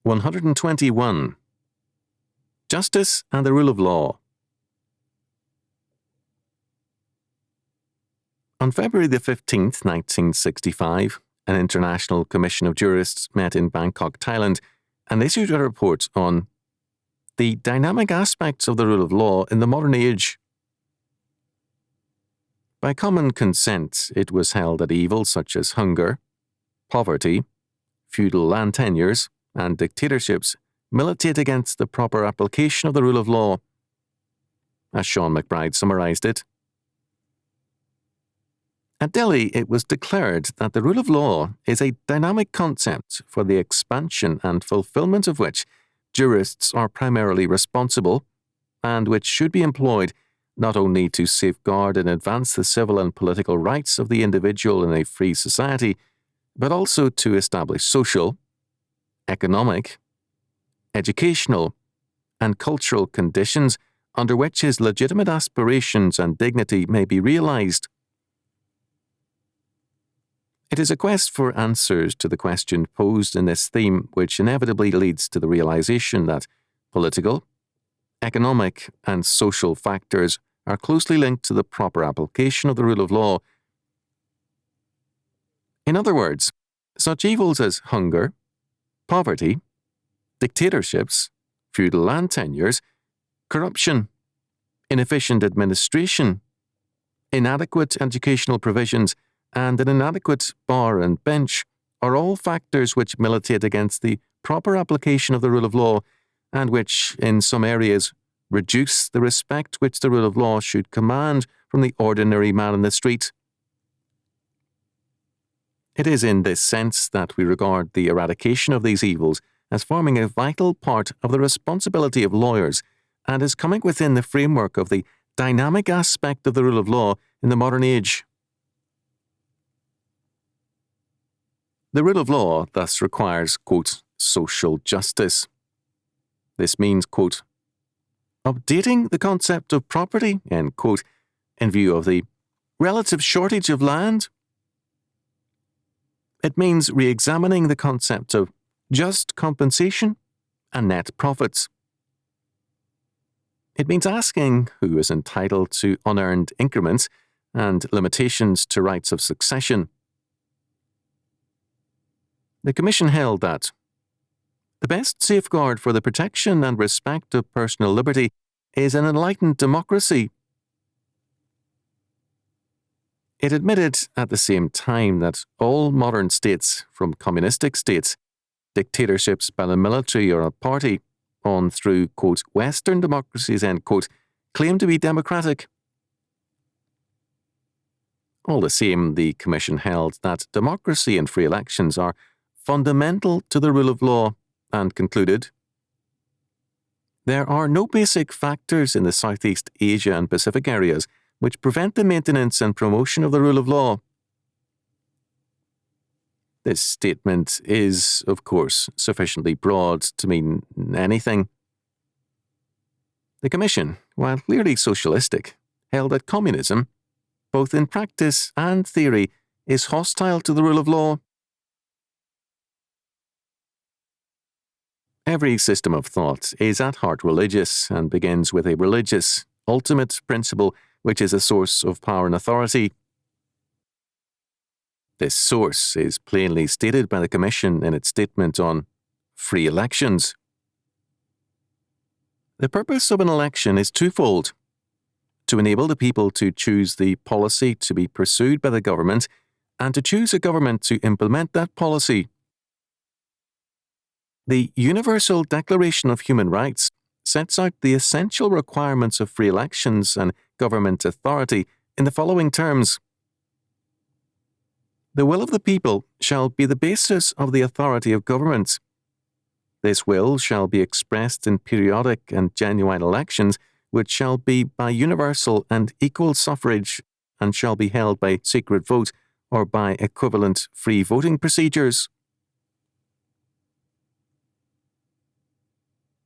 121. Justice and the Rule of Law. On February the 15th, 1965, an international commission of jurists met in Bangkok, Thailand, and issued a report on the dynamic aspects of the rule of law in the modern age. By common consent, it was held that evils such as hunger, poverty, feudal land tenures, and dictatorships militate against the proper application of the rule of law. As Sean McBride summarized it, at Delhi, it was declared that the rule of law is a dynamic concept for the expansion and fulfillment of which jurists are primarily responsible, and which should be employed not only to safeguard and advance the civil and political rights of the individual in a free society, but also to establish social, economic, educational, and cultural conditions under which his legitimate aspirations and dignity may be realized. It is a quest for answers to the question posed in this theme which inevitably leads to the realization that political, economic, and social factors are closely linked to the proper application of the rule of law. In other words, such evils as hunger, poverty, dictatorships, feudal land tenures, corruption, inefficient administration, inadequate educational provisions, and an inadequate bar and bench are all factors which militate against the proper application of the rule of law, and which, in some areas, reduce the respect which the rule of law should command from the ordinary man in the street. It is in this sense that we regard the eradication of these evils as forming a vital part of the responsibility of lawyers, and as coming within the framework of the dynamic aspect of the rule of law in the modern age. The rule of law thus requires, quote, social justice. This means, quote, updating the concept of property, end quote, in view of the relative shortage of land. It means re-examining the concept of just compensation and net profits. It means asking who is entitled to unearned increments and limitations to rights of succession. The Commission held that the best safeguard for the protection and respect of personal liberty is an enlightened democracy. It admitted at the same time that all modern states, from communistic states, dictatorships by the military or a party, on through, quote, Western democracies, end quote, claim to be democratic. All the same, the Commission held that democracy and free elections are fundamental to the rule of law, and concluded, there are no basic factors in the Southeast Asia and Pacific areas which prevent the maintenance and promotion of the rule of law. This statement is, of course, sufficiently broad to mean anything. The Commission, while clearly socialistic, held that communism, both in practice and theory, is hostile to the rule of law. Every system of thought is at heart religious and begins with a religious, ultimate principle which is a source of power and authority. This source is plainly stated by the Commission in its statement on free elections. The purpose of an election is twofold: to enable the people to choose the policy to be pursued by the government, and to choose a government to implement that policy. The Universal Declaration of Human Rights sets out the essential requirements of free elections and government authority in the following terms. The will of the people shall be the basis of the authority of government. This will shall be expressed in periodic and genuine elections, which shall be by universal and equal suffrage, and shall be held by secret vote or by equivalent free voting procedures.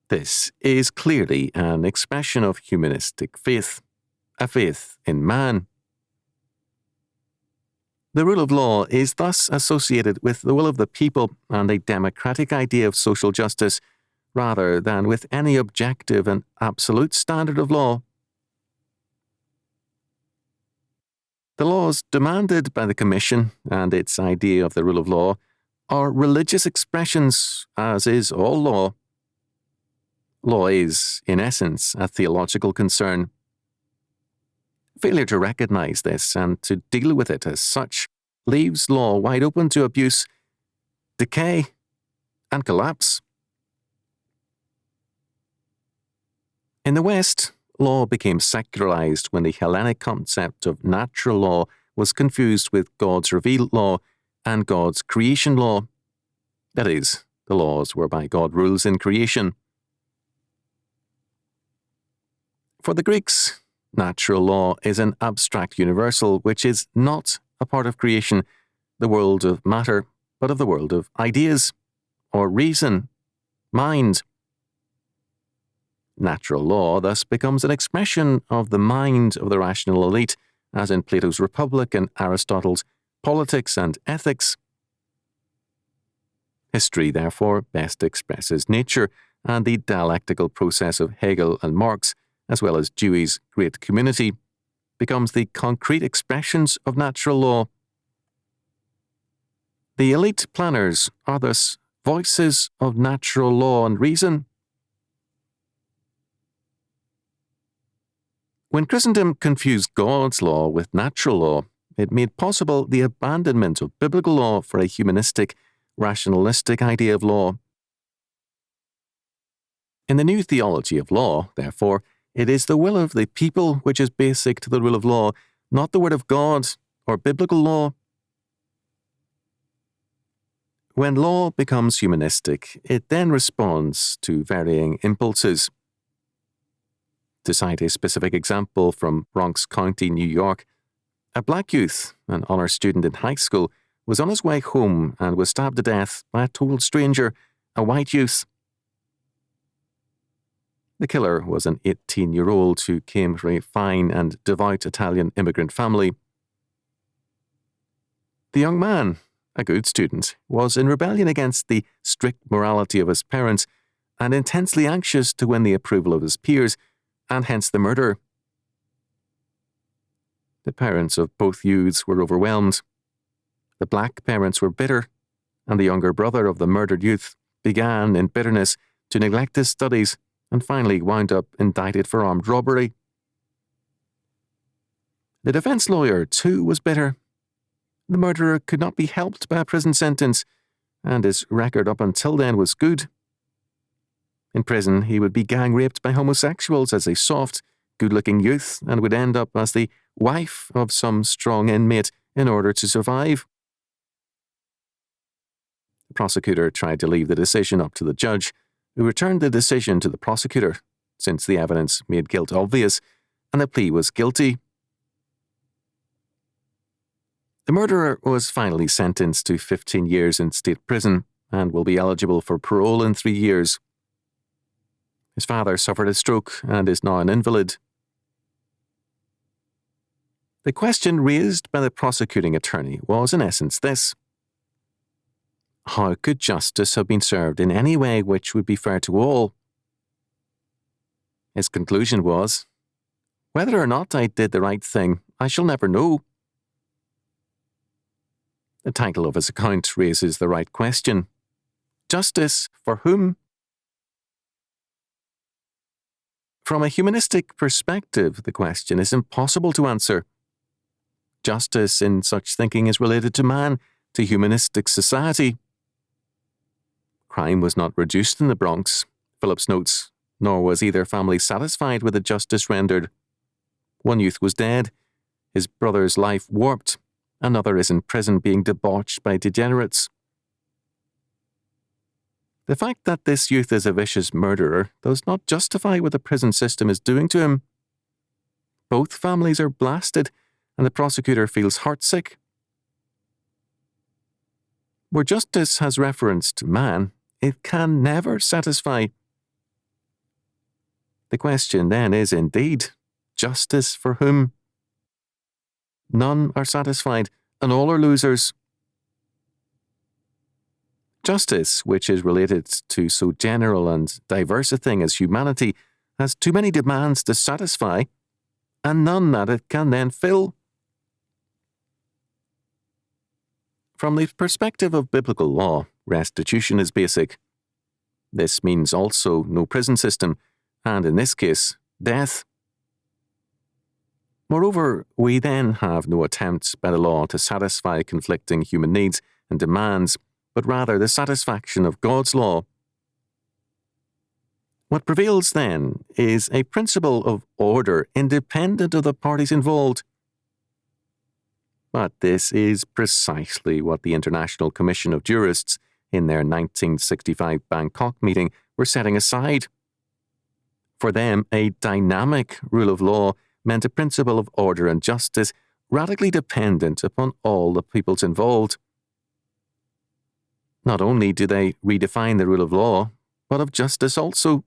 This is clearly an expression of humanistic faith, a faith in man. The rule of law is thus associated with the will of the people and a democratic idea of social justice, rather than with any objective and absolute standard of law. The laws demanded by the Commission and its idea of the rule of law are religious expressions, as is all law. Law is, in essence, a theological concern. Failure to recognize this and to deal with it as such leaves law wide open to abuse, decay, and collapse. In the West, law became secularized when the Hellenic concept of natural law was confused with God's revealed law and God's creation law. That is, the laws whereby God rules in creation. For the Greeks, natural law is an abstract universal which is not a part of creation, the world of matter, but of the world of ideas, or reason, mind. Natural law thus becomes an expression of the mind of the rational elite, as in Plato's Republic and Aristotle's Politics and Ethics. History, therefore, best expresses nature, and the dialectical process of Hegel and Marx, as well as Dewey's great community, becomes the concrete expressions of natural law. The elite planners are thus voices of natural law and reason. When Christendom confused God's law with natural law, it made possible the abandonment of biblical law for a humanistic, rationalistic idea of law. In the new theology of law, therefore, it is the will of the people which is basic to the rule of law, not the word of God or biblical law. When law becomes humanistic, it then responds to varying impulses. To cite a specific example from Bronx County, New York, a black youth, an honor student in high school, was on his way home and was stabbed to death by a total stranger, a white youth. The killer was an 18-year-old who came from a fine and devout Italian immigrant family. The young man, a good student, was in rebellion against the strict morality of his parents and intensely anxious to win the approval of his peers, and hence the murder. The parents of both youths were overwhelmed. The black parents were bitter, and the younger brother of the murdered youth began, in bitterness, to neglect his studies and finally wound up indicted for armed robbery. The defense lawyer, too, was bitter. The murderer could not be helped by a prison sentence, and his record up until then was good. In prison, he would be gang-raped by homosexuals as a soft, good-looking youth and would end up as the wife of some strong inmate in order to survive. The prosecutor tried to leave the decision up to the judge, who returned the decision to the prosecutor, since the evidence made guilt obvious, and the plea was guilty. The murderer was finally sentenced to 15 years in state prison and will be eligible for parole in 3 years. His father suffered a stroke and is now an invalid. The question raised by the prosecuting attorney was in essence this: how could justice have been served in any way which would be fair to all? His conclusion was, whether or not I did the right thing, I shall never know. The title of his account raises the right question. Justice for whom? From a humanistic perspective, the question is impossible to answer. Justice in such thinking is related to man, to humanistic society. Crime was not reduced in the Bronx, Phillips notes, nor was either family satisfied with the justice rendered. One youth was dead, his brother's life warped, another is in prison being debauched by degenerates. The fact that this youth is a vicious murderer does not justify what the prison system is doing to him. Both families are blasted, and the prosecutor feels heartsick. Where justice has reference to man, it can never satisfy. The question then is indeed, justice for whom? None are satisfied, and all are losers. Justice, which is related to so general and diverse a thing as humanity, has too many demands to satisfy, and none that it can then fill. From the perspective of biblical law, restitution is basic. This means also no prison system, and in this case, death. Moreover, we then have no attempt by the law to satisfy conflicting human needs and demands, but rather the satisfaction of God's law. What prevails then is a principle of order independent of the parties involved. But this is precisely what the International Commission of Jurists in their 1965 Bangkok meeting were setting aside. For them, a dynamic rule of law meant a principle of order and justice radically dependent upon all the peoples involved. Not only do they redefine the rule of law, but of justice also.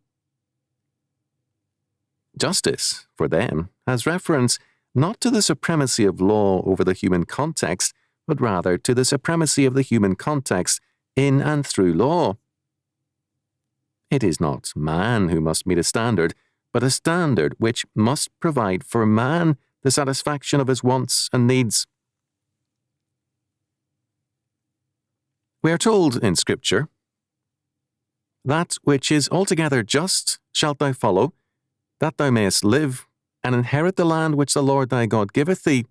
Justice, for them, has reference not to the supremacy of law over the human context, but rather to the supremacy of the human context in and through law. It is not man who must meet a standard, but a standard which must provide for man the satisfaction of his wants and needs. We are told in Scripture, "That which is altogether just shalt thou follow, that thou mayest live, and inherit the land which the Lord thy God giveth thee."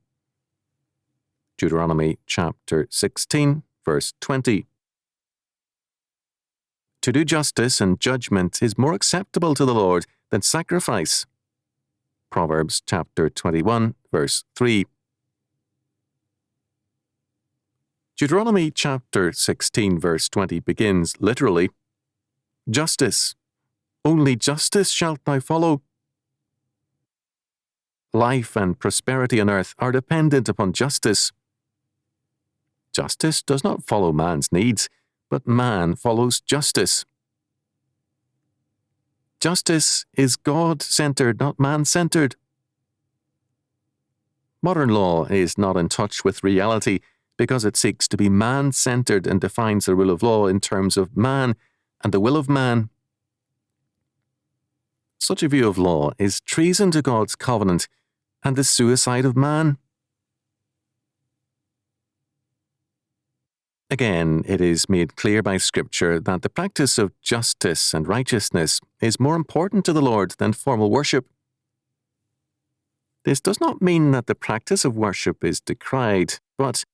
Deuteronomy chapter 16, verse 20. To do justice and judgment is more acceptable to the Lord than sacrifice. Proverbs chapter 21, verse 3. Deuteronomy chapter 16, verse 20 begins literally, "Justice, only justice shalt thou follow." Life and prosperity on earth are dependent upon justice. Justice does not follow man's needs, but man follows justice. Justice is God-centered, not man-centered. Modern law is not in touch with reality because it seeks to be man-centered and defines the rule of law in terms of man and the will of man. Such a view of law is treason to God's covenant and the suicide of man. Again, it is made clear by Scripture that the practice of justice and righteousness is more important to the Lord than formal worship. This does not mean that the practice of worship is decried, but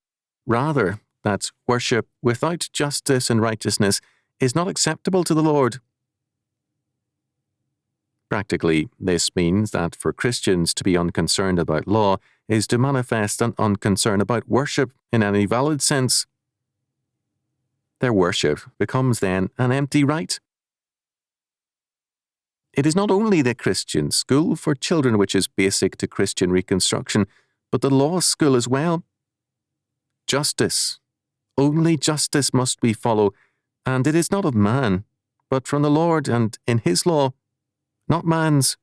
rather that worship without justice and righteousness is not acceptable to the Lord. Practically, this means that for Christians to be unconcerned about law is to manifest an unconcern about worship in any valid sense. Their worship becomes then an empty rite. It is not only the Christian school for children which is basic to Christian reconstruction, but the law school as well. Justice. Only justice must we follow, and it is not of man, but from the Lord and in his law, not man's.